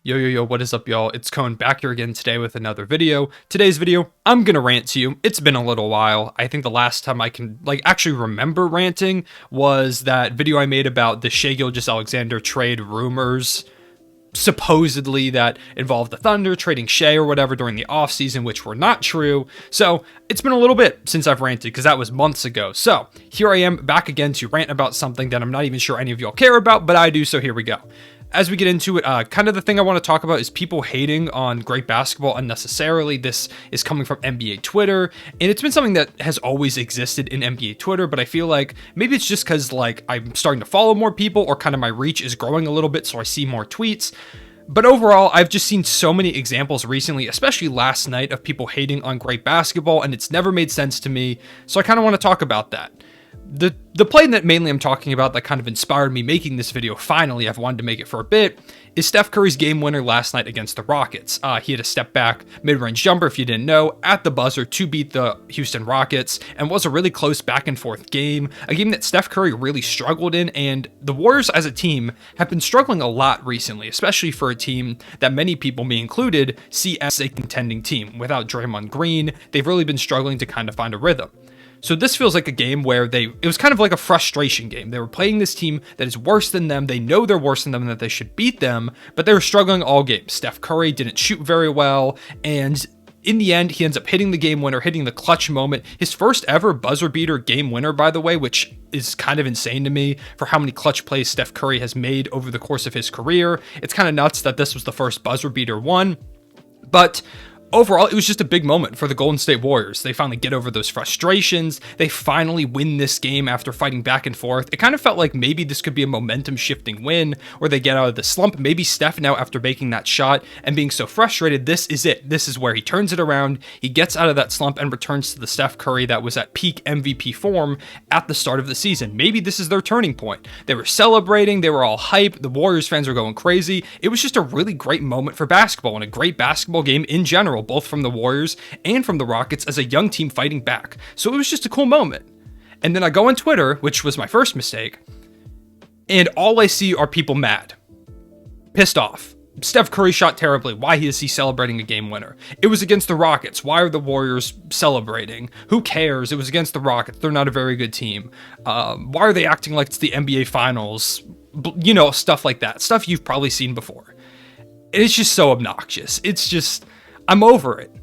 Yo, what is up, y'all? It's Cohen back here again today with another video. Today's video, I'm gonna rant to you. It's been a little while. I think the last time I can, actually remember ranting was that video I made about the Gilgeous-Alexander trade rumors, supposedly that involved the Thunder trading Shea or whatever during the offseason, which were not true. So it's been a little bit since I've ranted because that was months ago. So here I am back again to rant about something that I'm not even sure any of y'all care about, but I do, so here we go. As we get into it, kind of the thing I want to talk about is people hating on great basketball unnecessarily. This is coming from NBA Twitter, and it's been something that has always existed in NBA Twitter, but I feel like maybe it's just because I'm starting to follow more people, or kind of my reach is growing a little bit, so I see more tweets. But overall, I've just seen so many examples recently, especially last night, of people hating on great basketball, and it's never made sense to me, so I kind of want to talk about that. The play that mainly I'm talking about that kind of inspired me making this video, finally, I've wanted to make it for a bit, is Steph Curry's game winner last night against the Rockets. He had a step back mid-range jumper, if you didn't know, at the buzzer to beat the Houston Rockets, and was a really close back and forth game, a game that Steph Curry really struggled in, and the Warriors as a team have been struggling a lot recently, especially for a team that many people, me included, see as a contending team. Without Draymond Green, they've really been struggling to kind of find a rhythm. So this feels like a game where it was kind of like a frustration game. They were playing this team that is worse than them. They know they're worse than them and that they should beat them, but they were struggling all game. Steph Curry didn't shoot very well, and in the end, he ends up hitting the game winner, hitting the clutch moment. His first ever buzzer beater game winner, by the way, which is kind of insane to me for how many clutch plays Steph Curry has made over the course of his career. It's kind of nuts that this was the first buzzer beater one, but overall, it was just a big moment for the Golden State Warriors. They finally get over those frustrations. They finally win this game after fighting back and forth. It kind of felt like maybe this could be a momentum-shifting win where they get out of the slump. Maybe Steph now, after making that shot and being so frustrated, this is it. This is where he turns it around. He gets out of that slump and returns to the Steph Curry that was at peak MVP form at the start of the season. Maybe this is their turning point. They were celebrating. They were all hype. The Warriors fans were going crazy. It was just a really great moment for basketball and a great basketball game in general, both from the Warriors and from the Rockets as a young team fighting back. So it was just a cool moment. And then I go on Twitter, which was my first mistake, and all I see are people mad, pissed off. Steph Curry shot terribly. Why is he celebrating a game winner? It was against the Rockets. Why are the Warriors celebrating? Who cares? It was against the Rockets. They're not a very good team. Why are they acting like it's the NBA Finals? You know, stuff like that. Stuff you've probably seen before. And it's just so obnoxious. It's just, I'm over it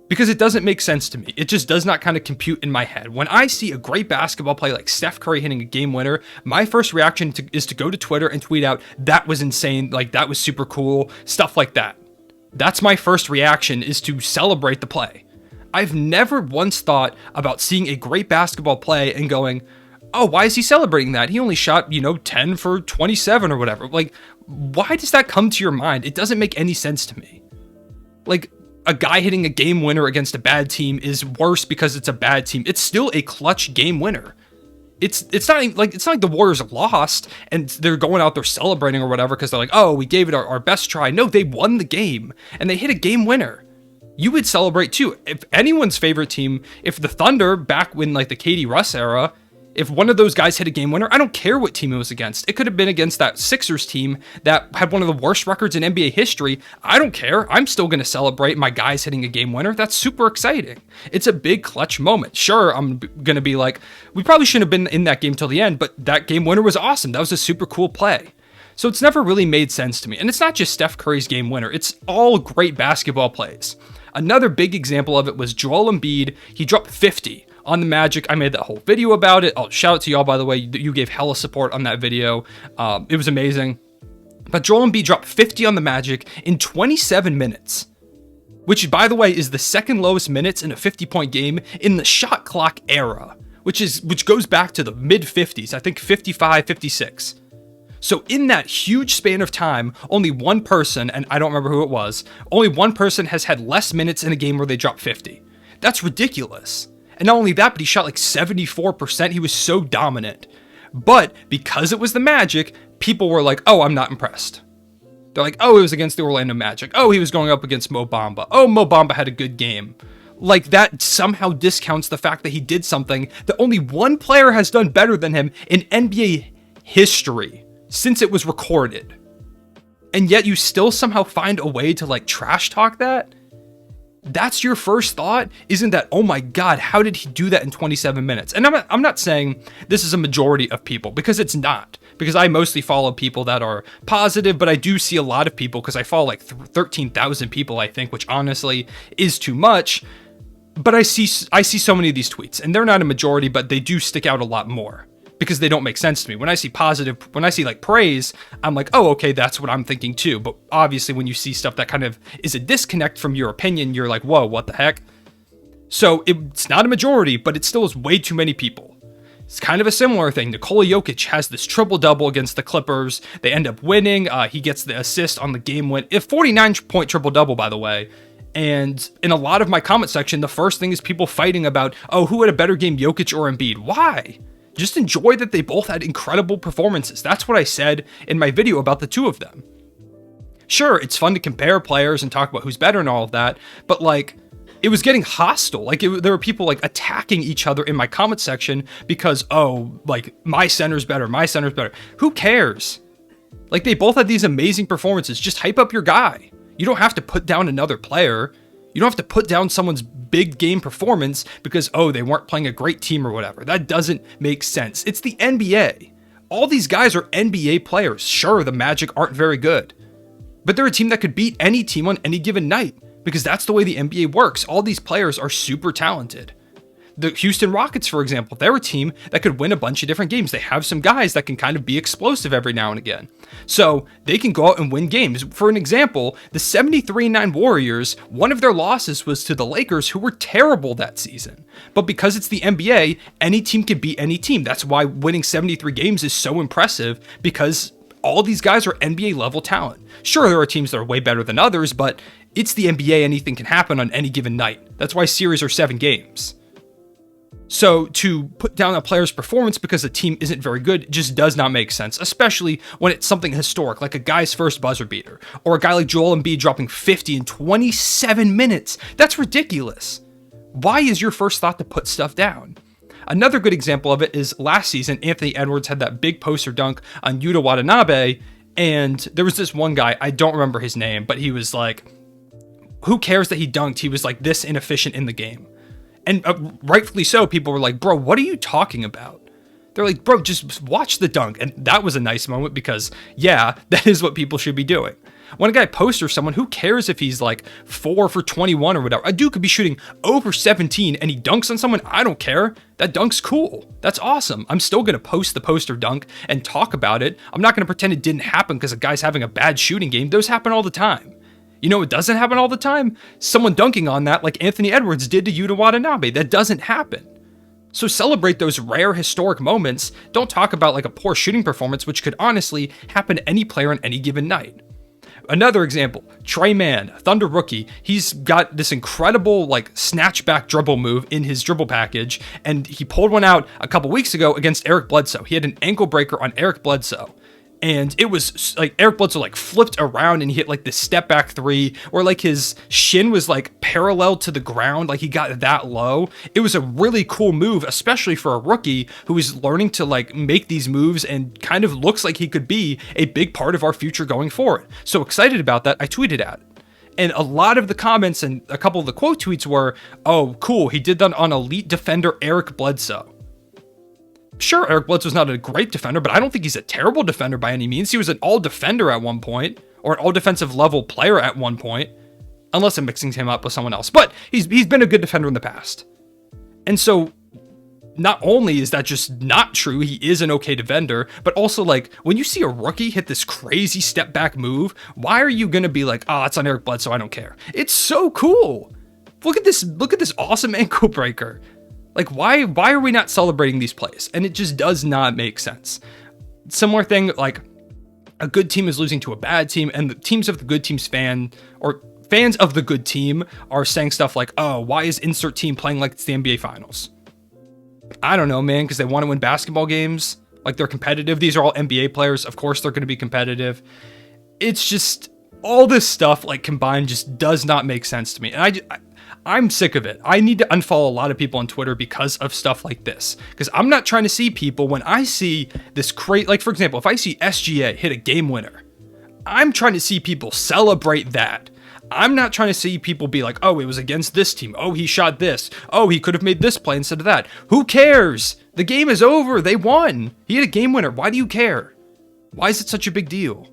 because it doesn't make sense to me. It just does not kind of compute in my head. When I see a great basketball play like Steph Curry hitting a game winner, my first reaction is to go to Twitter and tweet out, that was insane, like that was super cool, stuff like that. That's my first reaction, is to celebrate the play. I've never once thought about seeing a great basketball play and going, oh, why is he celebrating that? He only shot, 10 for 27 or whatever. Like, why does that come to your mind? It doesn't make any sense to me. Like, a guy hitting a game winner against a bad team is worse because it's a bad team. It's still a clutch game winner. It's not like the Warriors lost and they're going out there celebrating or whatever because they're like, oh, we gave it our best try. No, they won the game and they hit a game winner. You would celebrate too. If anyone's favorite team, if the Thunder, back when the KD Russ era, if one of those guys hit a game winner, I don't care what team it was against. It could have been against that Sixers team that had one of the worst records in NBA history. I don't care. I'm still going to celebrate my guys hitting a game winner. That's super exciting. It's a big clutch moment. Sure, I'm going to be like, we probably shouldn't have been in that game till the end, but that game winner was awesome. That was a super cool play. So it's never really made sense to me. And it's not just Steph Curry's game winner. It's all great basketball plays. Another big example of it was Joel Embiid. He dropped 50 on the Magic. I made that whole video about it. Oh, shout out to y'all, by the way. You gave hella support on that video. It was amazing. But Joel Embiid dropped 50 on the Magic in 27 minutes, which, by the way, is the second lowest minutes in a 50-point game in the shot clock era, which goes back to the mid-50s, I think 55, 56. So in that huge span of time, only one person, and I don't remember who it was, only one person has had less minutes in a game where they dropped 50. That's ridiculous. And not only that, but he shot like 74%. He was so dominant. But because it was the Magic, people were like, oh, I'm not impressed. They're like, oh, it was against the Orlando Magic. Oh, he was going up against Mo Bamba. Oh, Mo Bamba had a good game. Like, that somehow discounts the fact that he did something that only one player has done better than him in NBA history since it was recorded. and yet you still somehow find a way to like trash talk that. That's your first thought, isn't that, oh my God, how did he do that in 27 minutes? And I'm not saying this is a majority of people, because it's not. Because I mostly follow people that are positive, but I do see a lot of people, because I follow like 13,000 people, I think, which honestly is too much. But I see so many of these tweets, and they're not a majority, but they do stick out a lot more, because they don't make sense to me. When I see like praise, I'm like, oh, okay, that's what I'm thinking too. But obviously when you see stuff that kind of is a disconnect from your opinion, you're like, whoa, what the heck? So it's not a majority, but it still is way too many people. It's kind of a similar thing. Nikola Jokic has this triple-double against the Clippers. They end up winning. He gets the assist on the game win. A 49-point triple-double, by the way. And in a lot of my comment section, the first thing is people fighting about, oh, who had a better game, Jokic or Embiid? Why? Just enjoy that they both had incredible performances. That's what I said in my video about the two of them. Sure, it's fun to compare players and talk about who's better and all of that, but like, it was getting hostile. Like, there were people like attacking each other in my comment section because, oh, like, my center's better, my center's better. Who cares? Like, they both had these amazing performances. Just hype up your guy. You don't have to put down another player. You don't have to put down someone's big game performance because, oh, they weren't playing a great team or whatever. That doesn't make sense. It's the NBA. All these guys are NBA players. Sure, the Magic aren't very good, but they're a team that could beat any team on any given night because that's the way the NBA works. All these players are super talented. The Houston Rockets, for example, they're a team that could win a bunch of different games. They have some guys that can kind of be explosive every now and again. So they can go out and win games. For an example, the 73-9 Warriors, one of their losses was to the Lakers, who were terrible that season. But because it's the NBA, any team can beat any team. That's why winning 73 games is so impressive, because all these guys are NBA level talent. Sure, there are teams that are way better than others, but it's the NBA. Anything can happen on any given night. That's why series are 7 games. So to put down a player's performance because the team isn't very good just does not make sense, especially when it's something historic, like a guy's first buzzer beater, or a guy like Joel Embiid dropping 50 in 27 minutes. That's ridiculous. Why is your first thought to put stuff down? Another good example of it is last season, Anthony Edwards had that big poster dunk on Yuta Watanabe, and there was this one guy, I don't remember his name, but he was like, who cares that he dunked? He was like this inefficient in the game. And rightfully so, people were like, bro, what are you talking about? They're like, bro, just watch the dunk. And that was a nice moment because, yeah, that is what people should be doing. When a guy posters someone, who cares if he's like 4 for 21 or whatever? A dude could be shooting over 17 and he dunks on someone. I don't care. That dunk's cool. That's awesome. I'm still going to post the poster dunk and talk about it. I'm not going to pretend it didn't happen because a guy's having a bad shooting game. Those happen all the time. You know, it doesn't happen all the time. Someone dunking on that like Anthony Edwards did to Yuta Watanabe. That doesn't happen. So celebrate those rare historic moments. Don't talk about like a poor shooting performance, which could honestly happen to any player on any given night. Another example, Trey Mann, Thunder rookie. He's got this incredible like snatchback dribble move in his dribble package, and he pulled one out a couple weeks ago against Eric Bledsoe. He had an ankle breaker on Eric Bledsoe. And it was like Eric Bledsoe like flipped around and he hit like this step back 3 where like his shin was like parallel to the ground. Like he got that low. It was a really cool move, especially for a rookie who is learning to like make these moves and kind of looks like he could be a big part of our future going forward. So excited about that. I tweeted at it. And a lot of the comments and a couple of the quote tweets were, oh, cool. He did that on elite defender Eric Bledsoe. Sure, Eric Bledsoe's not a great defender, but I don't think he's a terrible defender by any means. He was an all-defender at one point, or an all-defensive level player at one point, unless I'm mixing him up with someone else. But he's been a good defender in the past. And so, not only is that just not true, he is an okay defender, but also, like, when you see a rookie hit this crazy step-back move, why are you going to be like, oh, it's on Eric Bledsoe, I don't care. It's so cool. Look at this awesome ankle breaker. Like, why are we not celebrating these plays? And it just does not make sense. Similar thing, like, a good team is losing to a bad team, and the teams of the good team's fans of the good team are saying stuff like, oh, why is insert team playing like it's the NBA Finals? I don't know, man, because they want to win basketball games. Like, they're competitive. These are all NBA players. Of course, they're going to be competitive. It's just, all this stuff, like, combined just does not make sense to me. And I'm sick of it. I need to unfollow a lot of people on Twitter because of stuff like this. Because I'm not trying to see people, when I see this like, for example, if I see SGA hit a game winner, I'm trying to see people celebrate that. I'm not trying to see people be like, oh, it was against this team. Oh, he shot this. Oh, he could have made this play instead of that. Who cares? The game is over. They won. He had a game winner. Why do you care? Why is it such a big deal?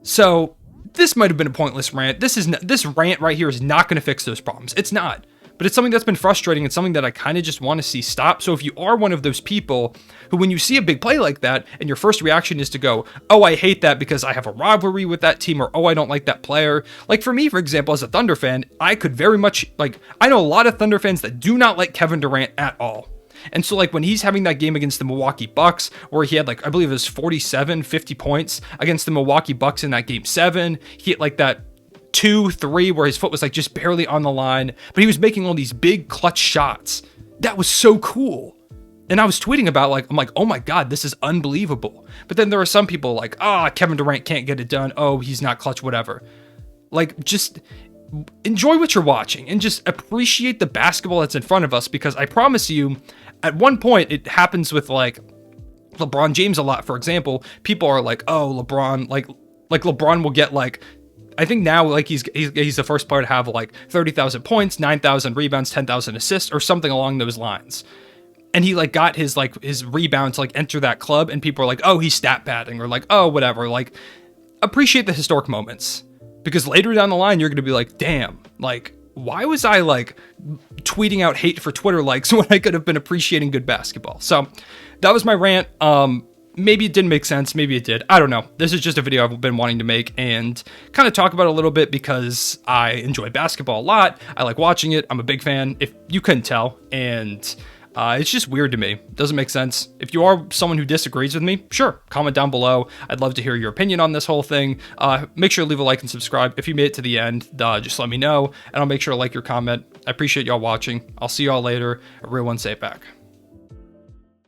So this might have been a pointless rant. This rant right here is not going to fix those problems. It's not. But it's something that's been frustrating and something that I kind of just want to see stop. So if you are one of those people who, when you see a big play like that and your first reaction is to go, oh, I hate that because I have a rivalry with that team, or oh, I don't like that player. Like for me, for example, as a Thunder fan, I could very much, like, I know a lot of Thunder fans that do not like Kevin Durant at all. And so like when he's having that game against the Milwaukee Bucks, where he had like, I believe it was 50 points against the Milwaukee Bucks in that game 7, he hit like that 2-3 where his foot was like just barely on the line, but he was making all these big clutch shots. That was so cool. And I was tweeting about I'm like, oh my God, this is unbelievable. But then there are some people like, Kevin Durant can't get it done. Oh, he's not clutch, whatever. Like, just enjoy what you're watching and just appreciate the basketball that's in front of us, because I promise you, at one point it happens with like LeBron James a lot. For example, people are like, oh, LeBron, like LeBron will get like, I think now like he's the first player to have like 30,000 points, 9,000 rebounds, 10,000 assists, or something along those lines. And he like got his rebound to like enter that club, and people are like, oh, he's stat padding, or like, oh, whatever. Like, appreciate the historic moments, because later down the line you're gonna be like, damn, like, why was I like tweeting out hate for Twitter likes when I could have been appreciating good basketball? So that was my rant. Maybe it didn't make sense. Maybe it did. I don't know. This is just a video I've been wanting to make and kind of talk about a little bit, because I enjoy basketball a lot. I like watching it. I'm a big fan, if you couldn't tell. And it's just weird to me. Doesn't make sense. If you are someone who disagrees with me, sure, comment down below. I'd love to hear your opinion on this whole thing. Make sure to leave a like and subscribe. If you made it to the end, just let me know, and I'll make sure to like your comment. I appreciate y'all watching. I'll see y'all later. A real one, say it back.